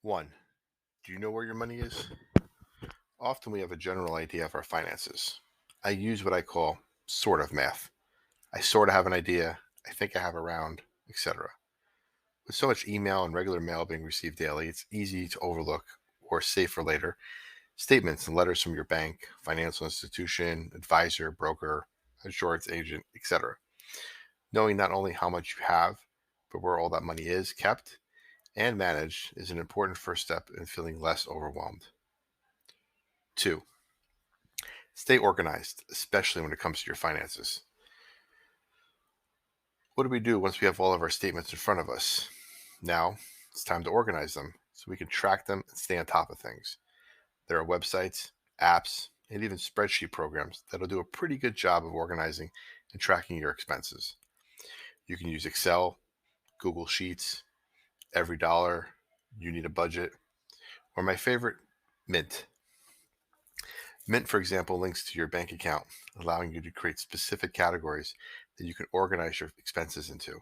1. Do you know where your money is? Often we have a general idea of our finances. I use what I call sort of math. I sort of have an idea, I think I have around, etc. With so much email and regular mail being received daily, it's easy to overlook or save for later statements and letters from your bank, financial institution, advisor, broker, insurance agent, etc. Knowing not only how much you have, but where all that money is kept and managed is an important first step in feeling less overwhelmed. 2. Stay organized, especially when it comes to your finances. What do we do once we have all of our statements in front of us? Now, it's time to organize them so we can track them and stay on top of things. There are websites, apps, and even spreadsheet programs that'll do a pretty good job of organizing and tracking your expenses. You can use Excel, Google Sheets, Every Dollar, You Need a Budget, or my favorite, Mint. Mint, for example, links to your bank account, allowing you to create specific categories that you can organize your expenses into.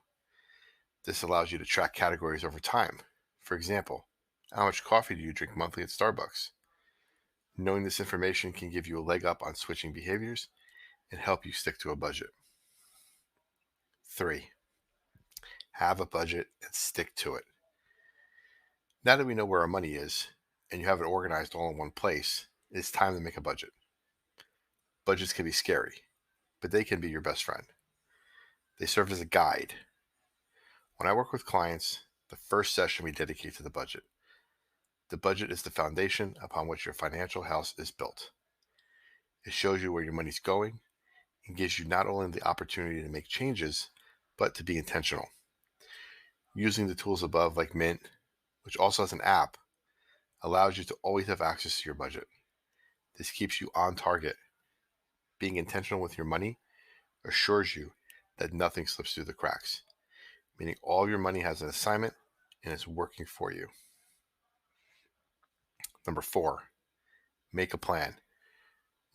This allows you to track categories over time. For example, how much coffee do you drink monthly at Starbucks? Knowing this information can give you a leg up on switching behaviors and help you stick to a budget. 3. Have a budget and stick to it. Now that we know where our money is and you have it organized all in one place, it's time to make a budget. Budgets can be scary, but they can be your best friend. They serve as a guide. When I work with clients, the first session we dedicate to the budget. The budget is the foundation upon which your financial house is built. It shows you where your money's going and gives you not only the opportunity to make changes, but to be intentional. Using the tools above, like Mint, which also has an app, allows you to always have access to your budget. This keeps you on target. Being intentional with your money assures you that nothing slips through the cracks, meaning all of your money has an assignment and it's working for you. Number 4, make a plan.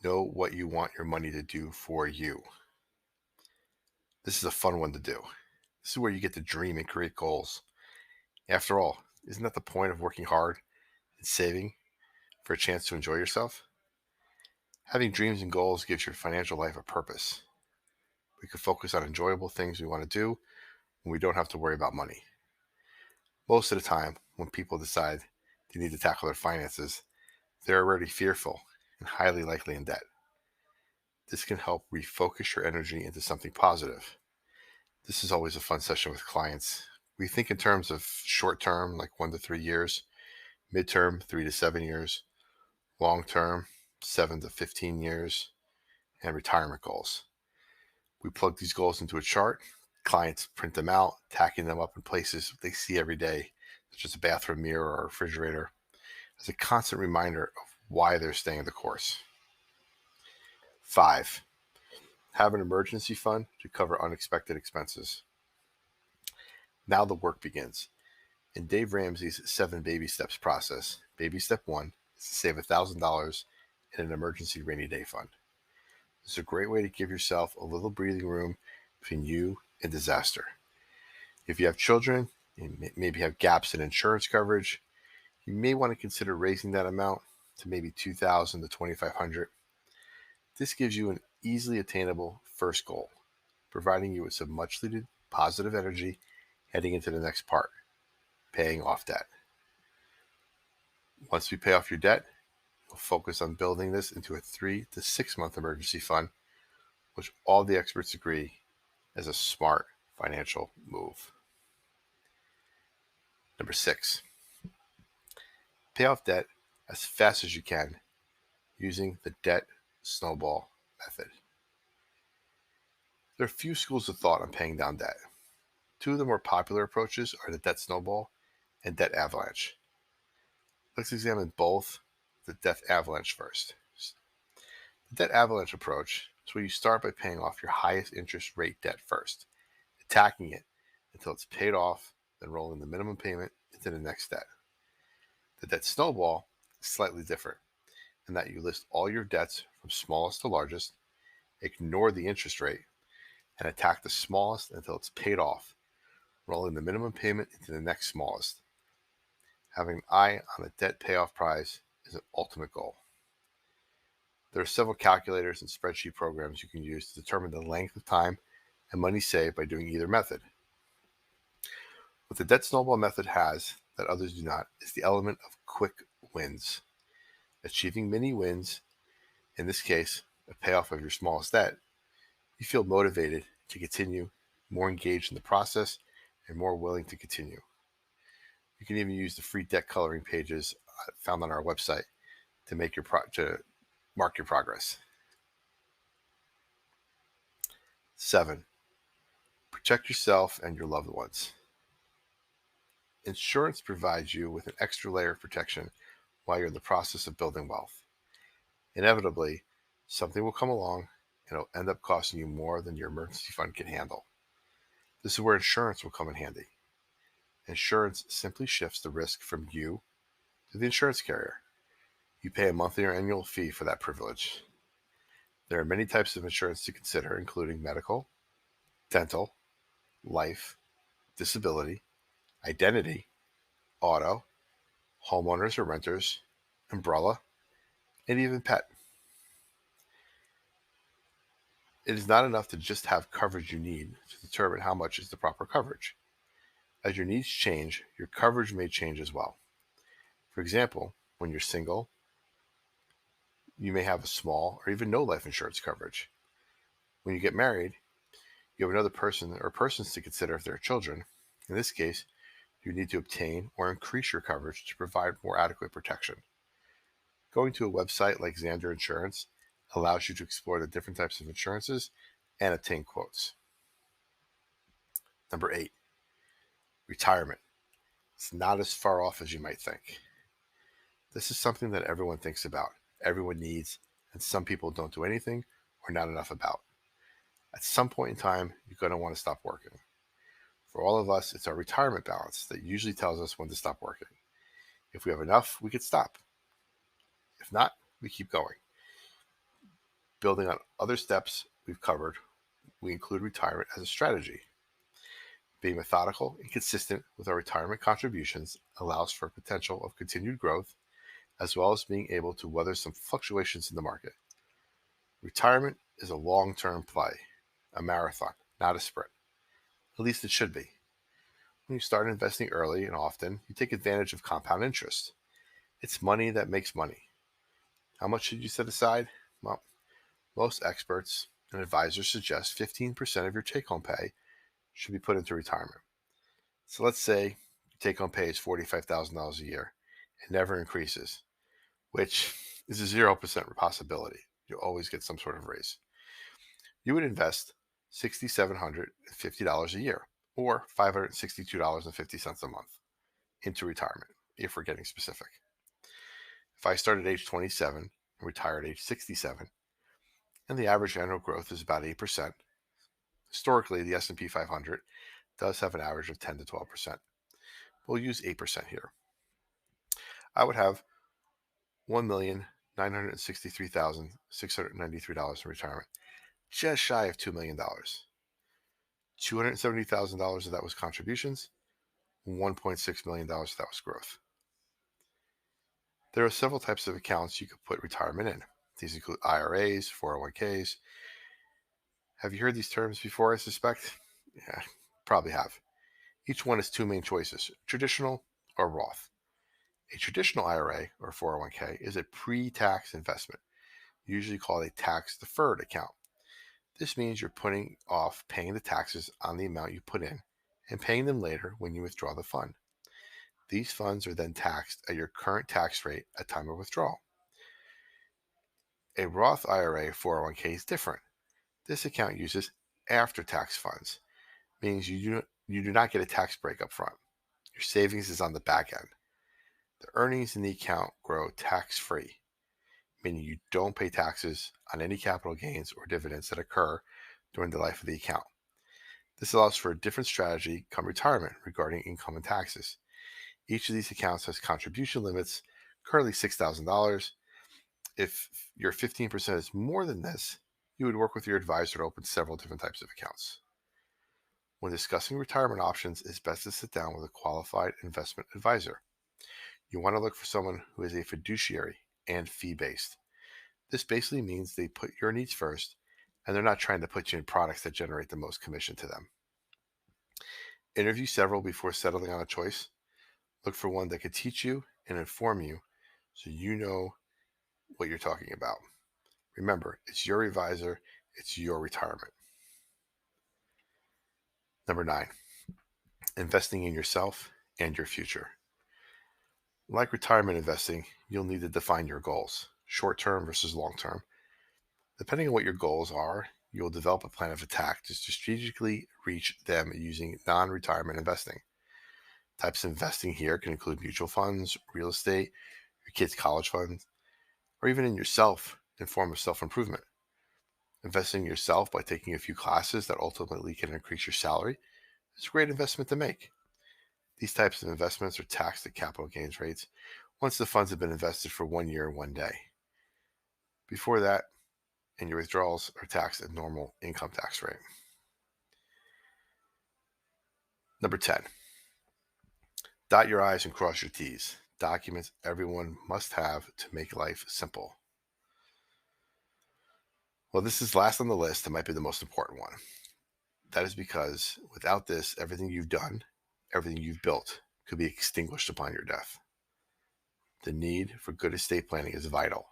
Know what you want your money to do for you. This is a fun one to do. This is where you get to dream and create goals. After all, isn't that the point of working hard and saving for a chance to enjoy yourself? Having dreams and goals gives your financial life a purpose. We can focus on enjoyable things we want to do when we don't have to worry about money. Most of the time, when people decide they need to tackle their finances, they're already fearful and highly likely in debt. This can help refocus your energy into something positive. This is always a fun session with clients. We think in terms of short term, like 1 to 3 years, midterm, 3 to 7 years, long term, 7 to 15 years, and retirement goals. We plug these goals into a chart. Clients print them out, tacking them up in places they see every day, such as a bathroom mirror or refrigerator, as a constant reminder of why they're staying the course. 5. Have an emergency fund to cover unexpected expenses. Now the work begins. In Dave Ramsey's 7 baby steps process, baby step 1 is to save $1,000 in an emergency rainy day fund. This is a great way to give yourself a little breathing room between you and disaster. If you have children and maybe have gaps in insurance coverage, you may want to consider raising that amount to maybe $2,000 to $2,500. This gives you an easily attainable first goal, providing you with some much needed positive energy heading into the next part, paying off debt. Once we pay off your debt, we'll focus on building this into a 3 to 6 month emergency fund, which all the experts agree is a smart financial move. Number 6, pay off debt as fast as you can using the debt snowball method. There are a few schools of thought on paying down debt. 2 of the more popular approaches are the debt snowball and debt avalanche. Let's examine both the debt avalanche first. The debt avalanche approach is where you start by paying off your highest interest rate debt first, attacking it until it's paid off, then rolling the minimum payment into the next debt. The debt snowball is slightly different in that you list all your debts from smallest to largest, ignore the interest rate, and attack the smallest until it's paid off, rolling the minimum payment into the next smallest. Having an eye on the debt payoff prize is an ultimate goal. There are several calculators and spreadsheet programs you can use to determine the length of time and money saved by doing either method. What the debt snowball method has that others do not is the element of quick wins. Achieving mini wins, in this case, a payoff of your smallest debt, you feel motivated to continue, more engaged in the process, and more willing to continue. You can even use the free debt coloring pages found on our website to mark your progress. 7. Protect yourself and your loved ones. Insurance provides you with an extra layer of protection while you're in the process of building wealth. Inevitably, something will come along and it'll end up costing you more than your emergency fund can handle. This is where insurance will come in handy. Insurance simply shifts the risk from you to the insurance carrier. You pay a monthly or annual fee for that privilege. There are many types of insurance to consider, including medical, dental, life, disability, identity, auto, homeowners or renters, umbrella, and even pet. It is not enough to just have coverage you need to determine how much is the proper coverage. As your needs change, your coverage may change as well. For example, when you're single, you may have a small or even no life insurance coverage. When you get married, you have another person or persons to consider if there are children. In this case, you need to obtain or increase your coverage to provide more adequate protection. Going to a website like Xander Insurance allows you to explore the different types of insurances and obtain quotes. Number 8, retirement. It's not as far off as you might think. This is something that everyone thinks about, everyone needs, and some people don't do anything or not enough about. At some point in time, you're going to want to stop working. For all of us, it's our retirement balance that usually tells us when to stop working. If we have enough, we could stop. If not, we keep going. Building on other steps we've covered, we include retirement as a strategy. Being methodical and consistent with our retirement contributions allows for potential of continued growth, as well as being able to weather some fluctuations in the market. Retirement is a long-term play, a marathon, not a sprint. At least it should be. When you start investing early and often, you take advantage of compound interest. It's money that makes money. How much should you set aside? Well, most experts and advisors suggest 15% of your take-home pay should be put into retirement. So let's say your take-home pay is $45,000 a year. It never increases, which is a 0% possibility. You'll always get some sort of raise. You would invest $6,750 a year, or $562.50 a month, into retirement, if we're getting specific. If I started at age 27 and retired at age 67, and the average annual growth is about 8%, historically the S&P 500 does have an average of 10 to 12%. We'll use 8% here. I would have $1,963,693 in retirement, just shy of $2 million. $270,000 of that was contributions, $1.6 million of that was growth. There are several types of accounts you could put retirement in. These include IRAs, 401ks. Have you heard these terms before, I suspect? Yeah, probably have. Each one has two main choices, traditional or Roth. A traditional IRA or 401k is a pre-tax investment, usually called a tax-deferred account. This means you're putting off paying the taxes on the amount you put in and paying them later when you withdraw the fund. These funds are then taxed at your current tax rate at time of withdrawal. A Roth IRA 401k is different. This account uses after-tax funds, meaning you do not get a tax break up front. Your savings is on the back end. The earnings in the account grow tax-free, meaning you don't pay taxes on any capital gains or dividends that occur during the life of the account. This allows for a different strategy come retirement regarding income and taxes. Each of these accounts has contribution limits, currently $6,000. If your 15% is more than this, you would work with your advisor to open several different types of accounts. When discussing retirement options, it's best to sit down with a qualified investment advisor. You want to look for someone who is a fiduciary and fee-based. This basically means they put your needs first and they're not trying to put you in products that generate the most commission to them. Interview several before settling on a choice. Look for one that could teach you and inform you so you know what you're talking about. Remember, it's your advisor, it's your retirement. Number 9, investing in yourself and your future. Like retirement investing, you'll need to define your goals, short term versus long term. Depending on what your goals are, you'll develop a plan of attack to strategically reach them using non retirement investing. Types of investing here can include mutual funds, real estate, your kids' college funds, or even in yourself in form of self-improvement. Investing in yourself by taking a few classes that ultimately can increase your salary is a great investment to make. These types of investments are taxed at capital gains rates once the funds have been invested for 1 year and 1 day. Before that, and your withdrawals are taxed at normal income tax rate. Number 10, dot your I's and cross your T's. Documents everyone must have to make life simple. Well, this is last on the list and might be the most important one. That is because without this, everything you've done, everything you've built could be extinguished upon your death. The need for good estate planning is vital.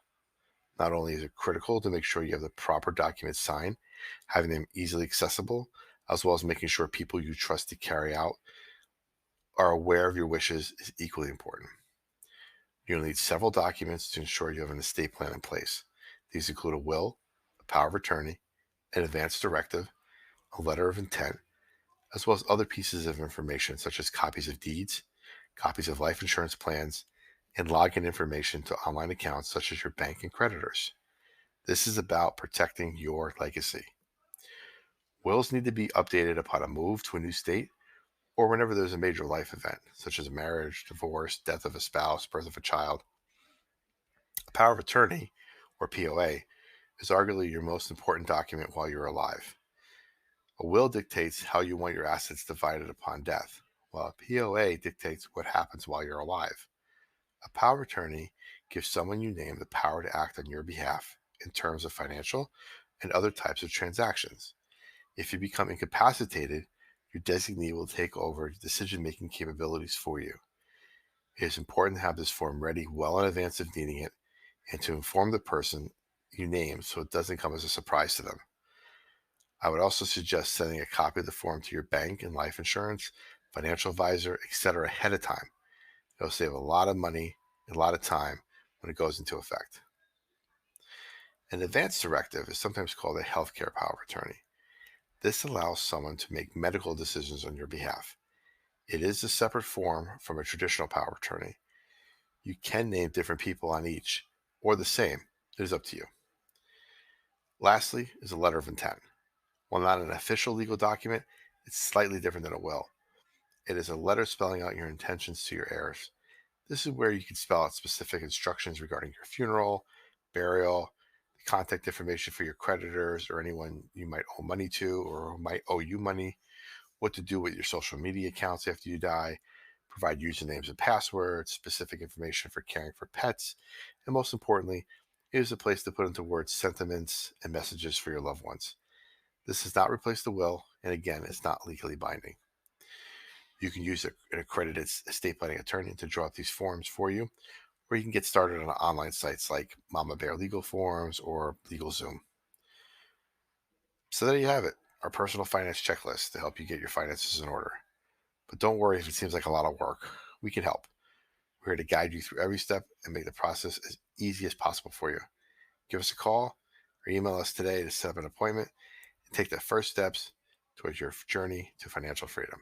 Not only is it critical to make sure you have the proper documents signed, having them easily accessible, as well as making sure people you trust to carry out are aware of your wishes is equally important. You'll need several documents to ensure you have an estate plan in place. These include a will, a power of attorney, an advance directive, a letter of intent, as well as other pieces of information such as copies of deeds, copies of life insurance plans, and login information to online accounts such as your bank and creditors. This is about protecting your legacy. Wills need to be updated upon a move to a new state or whenever there's a major life event, such as a marriage, divorce, death of a spouse, birth of a child. A power of attorney, or POA, is arguably your most important document while you're alive. A will dictates how you want your assets divided upon death, while a POA dictates what happens while you're alive. A power of attorney gives someone you name the power to act on your behalf in terms of financial and other types of transactions. If you become incapacitated, your designee will take over decision-making capabilities for you. It is important to have this form ready well in advance of needing it and to inform the person you name so it doesn't come as a surprise to them. I would also suggest sending a copy of the form to your bank and life insurance, financial advisor, etc. ahead of time. It'll save a lot of money and a lot of time when it goes into effect. An advance directive is sometimes called a healthcare power of attorney. This allows someone to make medical decisions on your behalf. It is a separate form from a traditional power of attorney. You can name different people on each, or the same. It is up to you. Lastly is a letter of intent. While not an official legal document, it's slightly different than a will. It is a letter spelling out your intentions to your heirs. This is where you can spell out specific instructions regarding your funeral, burial, the contact information for your creditors or anyone you might owe money to or who might owe you money, what to do with your social media accounts after you die, provide usernames and passwords, specific information for caring for pets, and most importantly, it is a place to put into words sentiments and messages for your loved ones. This does not replace the will, and again, it's not legally binding. You can use an accredited estate planning attorney to draw up these forms for you, or you can get started on online sites like Mama Bear Legal Forms or LegalZoom. So there you have it, our personal finance checklist to help you get your finances in order. But don't worry if it seems like a lot of work. We can help. We're here to guide you through every step and make the process as easy as possible for you. Give us a call or email us today to set up an appointment and take the first steps towards your journey to financial freedom.